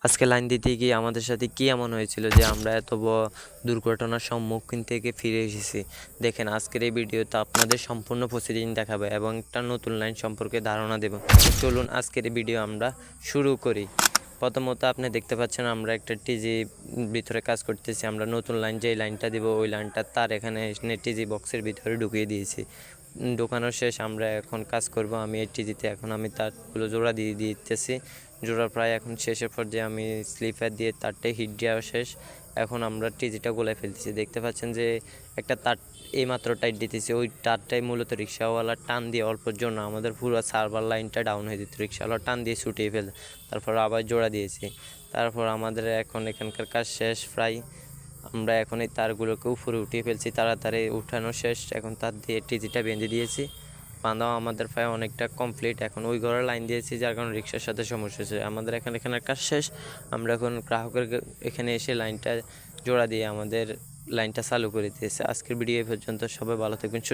আজকে লাইন দিতে গিয়ে আমাদের সাথে কি এমন হয়েছিল যে আমরা এত দুর্ঘটনার সম্মুখীন থেকে ফিরে এসেছি। দেখেন আজকের এই ভিডিওতে আপনাদের সম্পূর্ণ প্রসিডিং দেখাবে এবং একটা নতুন লাইন সম্পর্কে ধারণা দেব। চলুন আজকের এই ভিডিও আমরা শুরু করি। প্রথমত আপনি দেখতে পাচ্ছেন আমরা একটা টিজি ভিতরে কাজ করতেছি। আমরা নতুন লাইন যেই লাইনটা দিব ওই লাইনটা তার এখানে টিজি বক্সের ভিতরে ঢুকিয়ে দিয়েছি। ঢোকানোর শেষ আমরা এখন কাজ করব। আমি এই টিজিতে এখন আমি তারগুলো জোড়া দিয়ে দিতেছি। জোড়া প্রায় এখন শেষের পর্যায়ে আমি স্লিপার দিয়ে তারটাই হিট দেওয়া শেষ। এখন আমরা টিজিটা গোলায় ফেলতেছি। দেখতে পাচ্ছেন যে একটা তার এইমাত্র টাইট দিতেছি, ওই তারটাই মূলত রিক্সাওয়ালা টান দিয়ে অল্পের জন্য আমাদের পুরো সার্ভার লাইনটা ডাউন হয়ে যেত। রিক্সাওয়ালা টান দিয়ে ছুটিয়ে ফেলে তারপর আবার জোড়া দিয়েছি। তারপর আমাদের এখন এখানকার কাজ শেষ প্রায়। আমরা এখন এই তারগুলোকে উপরে উঠিয়ে ফেলছি, তাড়াতাড়ি উঠানো শেষ। এখন তার দিয়ে টিজিটা বেঁধে দিয়েছি। বাঁধাও আমাদের প্রায় অনেকটা কমপ্লিট। এখন ওই ঘরে লাইন দিয়েছি যার কারণে রিক্সার সাথে সমস্যা হচ্ছে। আমাদের এখানের কাজ শেষ। আমরা এখন গ্রাহকের এখানে এসে লাইনটা জোড়া দিয়ে আমাদের লাইনটা চালু করে দিয়েছে। আজকের ভিডিও এই পর্যন্ত। সবাই ভালো থাকবেন, সুস্থ